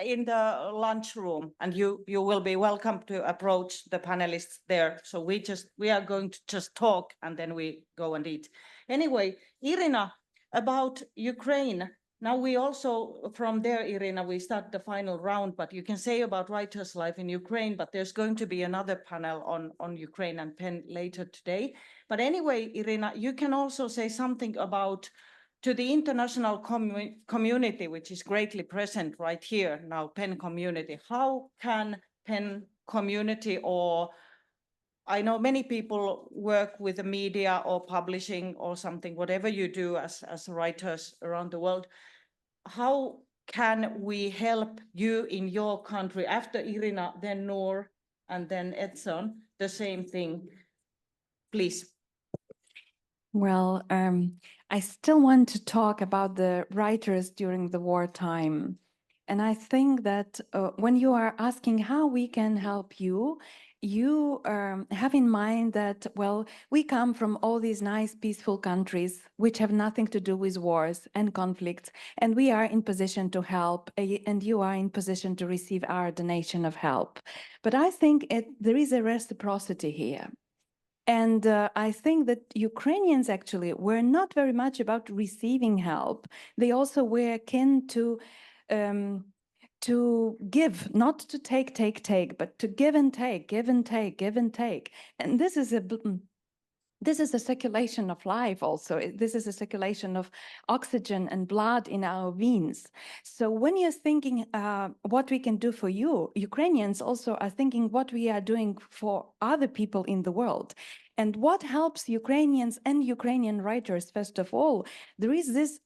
in the lunchroom, and you will be welcome to approach the panelists there. So we are going to just talk and then we go and eat. Anyway, Iryna, about Ukraine. Now we also, from there, Iryna, we start the final round, but you can say about writer's life in Ukraine, but there's going to be another panel on Ukraine and PEN later today. But anyway, Iryna, you can also say something about to the international community, which is greatly present right here now, PEN community. How can PEN community, or I know many people work with the media or publishing or something, whatever you do as writers around the world, how can we help you in your country? After Iryna, then Nour, and then Ethson, the same thing, please.
Well, I still want to talk about the writers during the wartime. And I think that when you are asking how we can help you, you have in mind that, well, we come from all these nice, peaceful countries which have nothing to do with wars and conflicts, and we are in position to help, and you are in position to receive our donation of help. But I think there is a reciprocity here. And I think that Ukrainians actually were not very much about receiving help. They also were akin to give, not to take, but to give and take, give and take, give and take. And this is a circulation of life also. This is a circulation of oxygen and blood in our veins. So when you're thinking what we can do for you, Ukrainians also are thinking what we are doing for other people in the world. And what helps Ukrainians and Ukrainian writers, first of all, there is this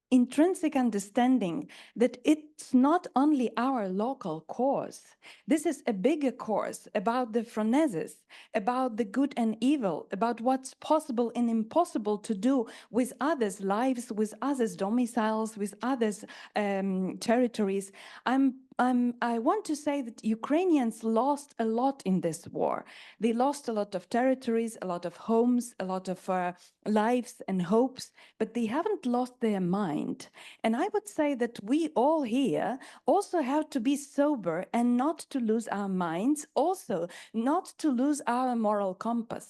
intrinsic understanding that it's not only our local cause. This is a bigger cause about the phronesis, about the good and evil, about what's possible and impossible to do with others' lives, with others' domiciles, with others' territories. I want to say that Ukrainians lost a lot in this war. They lost a lot of territories, a lot of homes, a lot of lives and hopes, but they haven't lost their mind. And I would say that we all here also have to be sober and not to lose our minds, also not to lose our moral compass.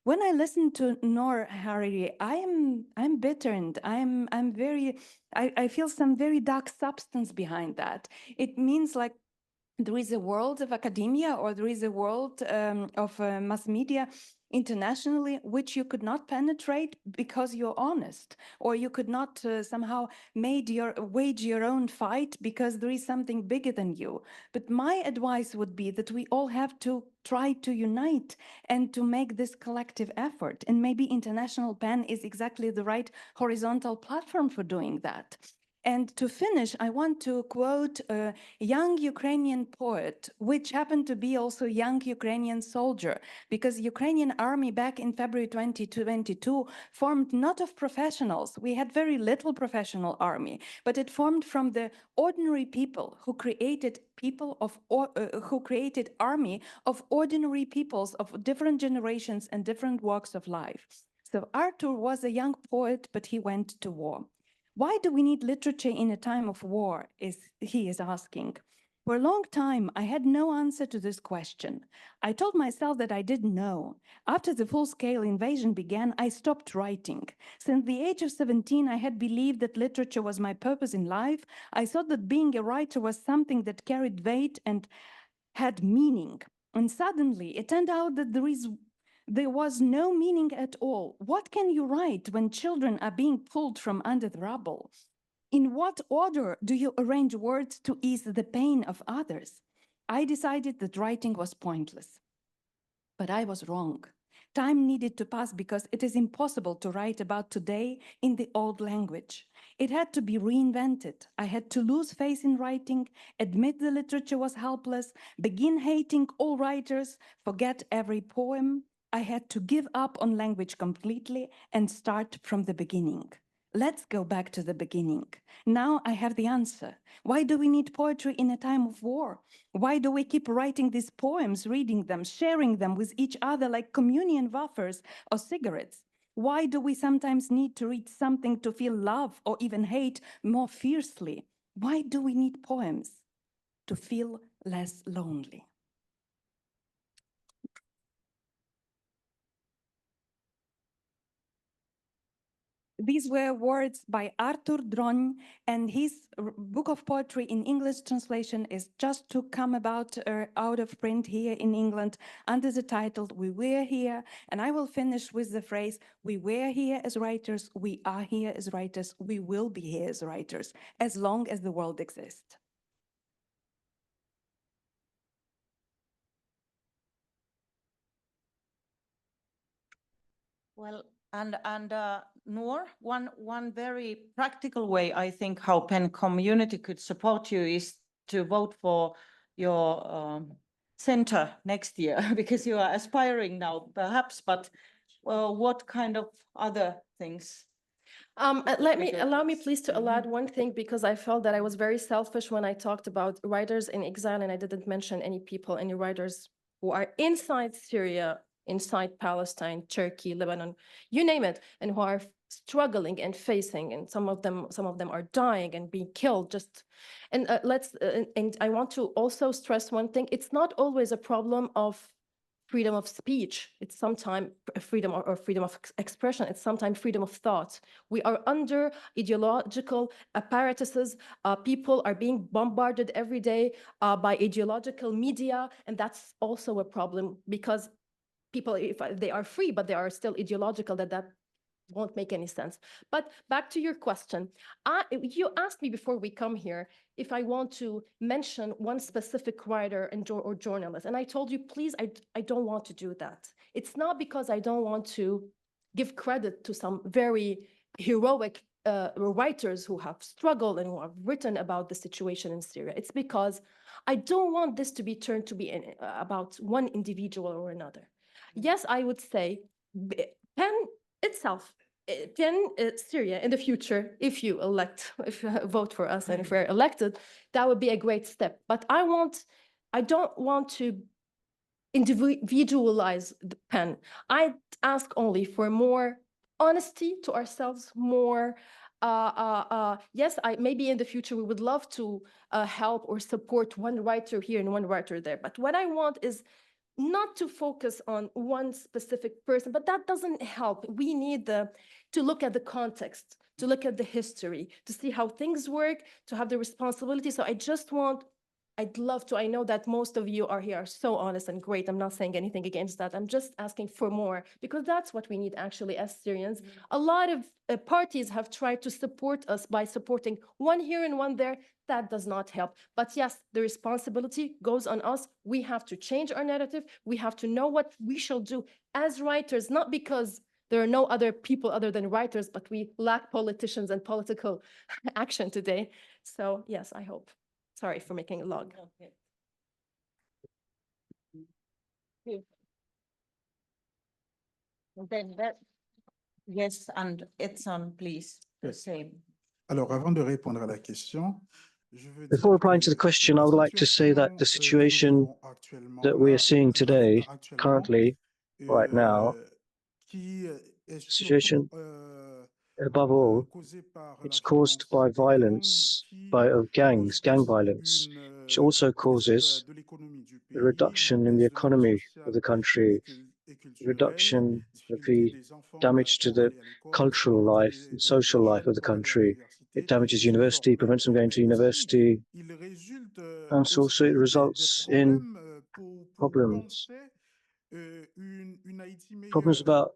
When I listen to Nour Hariri, I'm bitter and I feel some very dark substance behind that. It means like there is a world of academia, or there is a world of mass media internationally which you could not penetrate because you're honest, or you could not somehow wage your own fight because there is something bigger than you. But my advice would be that we all have to try to unite and to make this collective effort, and maybe International PEN is exactly the right horizontal platform for doing that. And to finish, I want to quote a young Ukrainian poet, which happened to be also a young Ukrainian soldier, because Ukrainian army back in February 2022 formed not of professionals. We had very little professional army, but it formed from the ordinary people who created army of ordinary peoples of different generations and different walks of life. So Arthur was a young poet, but he went to war. Why do we need literature in a time of war, he is asking. For a long time, I had no answer to this question. I told myself that I didn't know. After the full-scale invasion began, I stopped writing. Since the age of 17, I had believed that literature was my purpose in life. I thought that being a writer was something that carried weight and had meaning. And suddenly, it turned out that there was no meaning at all. What can you write when children are being pulled from under the rubble? In what order do you arrange words to ease the pain of others? I decided that writing was pointless. But I was wrong. Time needed to pass because it is impossible to write about today in the old language. It had to be reinvented. I had to lose faith in writing, admit the literature was helpless, begin hating all writers, forget every poem, I had to give up on language completely and start from the beginning. Let's go back to the beginning. Now I have the answer. Why do we need poetry in a time of war? Why do we keep writing these poems, reading them, sharing them with each other like communion wafers or cigarettes? Why do we sometimes need to read something to feel love or even hate more fiercely? Why do we need poems? To feel less lonely. These were words by Arthur Dronj, and his book of poetry in English translation is just to come about out of print here in England under the title We Were Here. And I will finish with the phrase, we were here as writers, we are here as writers, we will be here as writers, as long as the world exists.
Well, Nour, one very practical way I think how PEN community could support you is to vote for your center next year because you are aspiring now, perhaps. But what kind of other things?
Allow me please to add one thing, because I felt that I was very selfish when I talked about writers in exile and I didn't mention any people, any writers who are inside Syria, inside Palestine, Turkey, Lebanon, you name it, and who are struggling and facing, and some of them are dying and being killed. And I want to also stress one thing: it's not always a problem of freedom of speech. It's sometimes freedom or freedom of expression. It's sometimes freedom of thought. We are under ideological apparatuses. People are being bombarded every day by ideological media, and that's also a problem, because people, if they are free, but they are still ideological, that won't make any sense. But back to your question. You asked me before we come here if I want to mention one specific writer or journalist. And I told you, please, I don't want to do that. It's not because I don't want to give credit to some very heroic writers who have struggled and who have written about the situation in Syria. It's because I don't want this to be turned to be about one individual or another. Yes, I would say PEN itself, PEN Syria in the future, if you vote for us and if we're elected, that would be a great step. But I don't want to individualize the PEN. I ask only for more honesty to ourselves, more yes, maybe in the future we would love to help or support one writer here and one writer there. But what I want is not to focus on one specific person, but that doesn't help. We need to look at the context, to look at the history, to see how things work, to have the responsibility. So I'd love to, I know that most of you are here are so honest and great. I'm not saying anything against that. I'm just asking for more, because that's what we need actually as Syrians. A lot of parties have tried to support us by supporting one here and one there. That does not help. But yes, the responsibility goes on us. We have to change our narrative. We have to know what we shall do as writers, not because there are no other people other than writers, but we lack politicians and political action today. So yes, I hope. Sorry for making it long.
Okay. Then yes, and Ethson, please, the same.
Alors, avant de répondre à la question,
before replying to the question, I would like to say that the situation that we are seeing today, currently, right now, situation, above all, it's caused by violence, of gang violence, which also causes a reduction in the economy of the country, reduction of the damage to the cultural life and social life of the country. It damages university, prevents them going to university, and also it results in problems about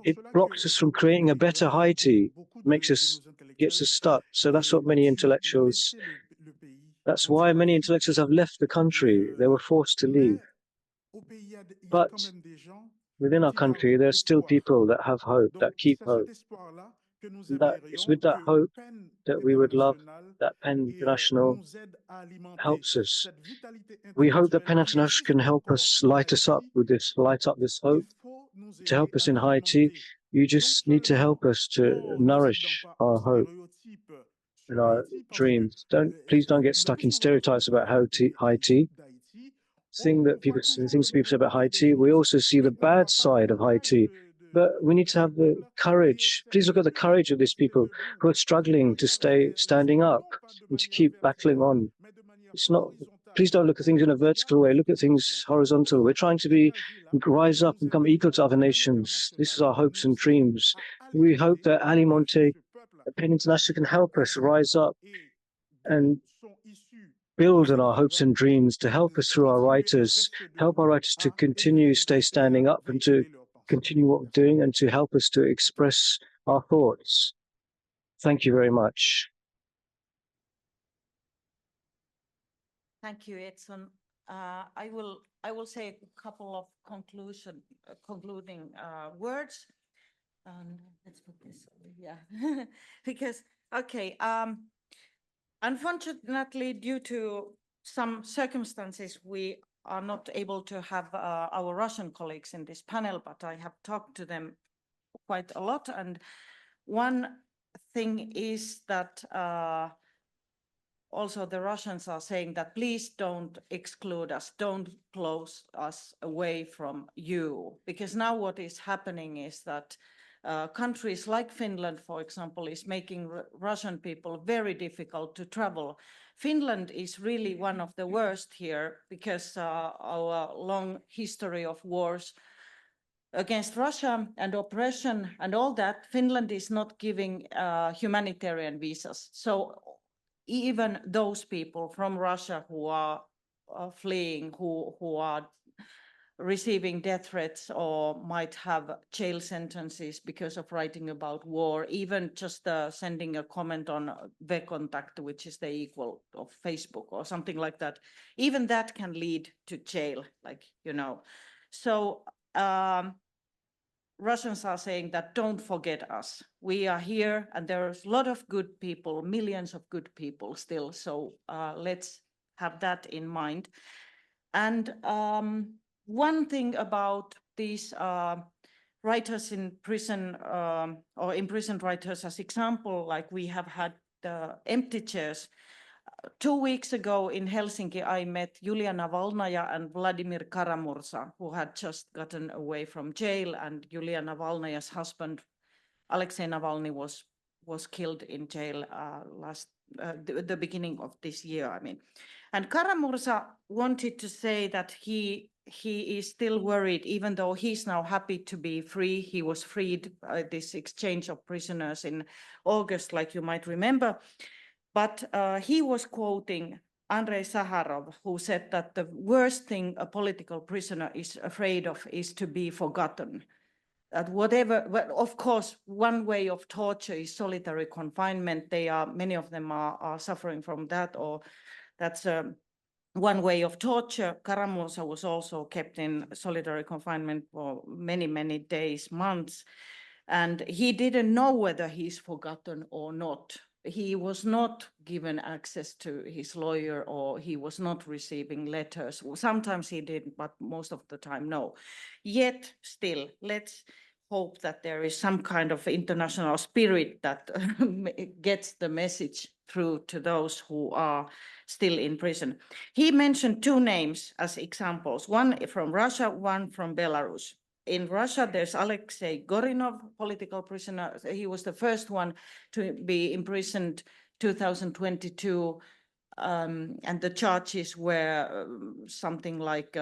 it blocks us from creating a better Haiti, gets us stuck. So that's what many intellectuals, that's why many intellectuals have left the country. They were forced to leave. But within our country, there are still people that have hope, that keep hope. And that it's with that hope that we would love that PEN International helps us. We hope that PEN International can help us light up this hope, to help us in Haiti. You just need to help us to nourish our hope and our dreams. Please don't get stuck in stereotypes about Haiti. Things people say about Haiti, we also see the bad side of Haiti. But we need to have the courage. Please look at the courage of these people who are struggling to standing up and to keep battling on. It's not. Please don't look at things in a vertical way. Look at things horizontal. We're trying to rise up and become equal to other nations. This is our hopes and dreams. We hope that Ali Monte, PEN International, can help us rise up and build on our hopes and dreams, to help us through our writers, help our writers to continue standing up and to continue what we're doing and to help us to express our thoughts. Thank you very much.
Thank you, Ethson. I will say a couple of concluding words. Let's put this over here, because okay. Unfortunately, due to some circumstances, we are not able to have our Russian colleagues in this panel, but I have talked to them quite a lot. And one thing is that also the Russians are saying that please don't exclude us, don't close us away from you, because now what is happening is that countries like Finland, for example, is making Russian people very difficult to travel. Finland is really one of the worst here because our long history of wars against Russia and oppression and all that, Finland is not giving humanitarian visas. So even those people from Russia who are fleeing, who are receiving death threats or might have jail sentences because of writing about war, even just sending a comment on Vkontakte, which is the equal of Facebook or something like that, even that can lead to jail, like, you know. So Russians are saying that don't forget us. We are here and there's a lot of good people, millions of good people still. So let's have that in mind. And one thing about these writers in prison or imprisoned writers as example, like we have had the empty chairs. 2 weeks ago in Helsinki, I met Yulia Navalnaya and Vladimir Kara-Murza, who had just gotten away from jail, and Yulia Navalnaya's husband, Alexei Navalny, was killed in jail the beginning of this year, I mean. And Kara-Murza wanted to say that he is still worried, even though he's now happy to be free. He was freed by this exchange of prisoners in August, like you might remember. But he was quoting Andrei Sakharov, who said that the worst thing a political prisoner is afraid of is to be forgotten. That whatever, well, of course, one way of torture is solitary confinement. Many of them are suffering from that, or that's one way of torture. Kara-Murza was also kept in solitary confinement for many, many days, months, and he didn't know whether he's forgotten or not. He was not given access to his lawyer, or he was not receiving letters. Sometimes he did, but most of the time, no. Yet still, let's hope that there is some kind of international spirit that gets the message through to those who are still in prison. He mentioned 2 names as examples, one from Russia, one from Belarus. In Russia, there's Alexei Gorinov, political prisoner. He was the first one to be imprisoned 2022. And the charges were something like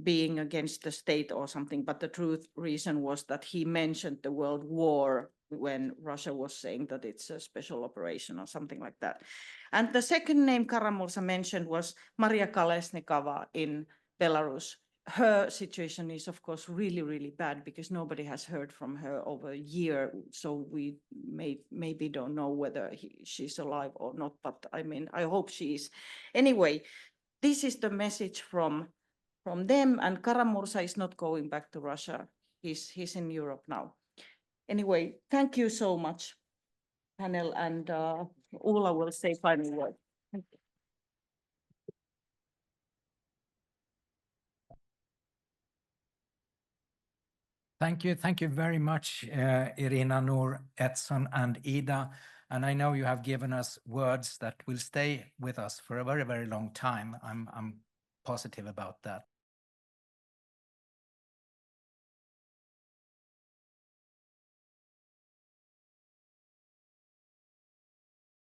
being against the state or something. But the truth reason was that he mentioned the World War when Russia was saying that it's a special operation or something like that. And the second name Kara-Murza mentioned was Maria Kolesnikova in Belarus. Her situation is, of course, really, really bad because nobody has heard from her over a year. So we maybe don't know whether she's alive or not, but I mean, I hope she is. Anyway, this is the message from them, and Kara-Murza is not going back to Russia. He's in Europe now. Anyway, thank you so much panel, and Ulla will say final word. Thank you.
Thank you very much, Iryna, Nour, Ethson, and Iida. And I know you have given us words that will stay with us for a very, very long time. I'm positive about that.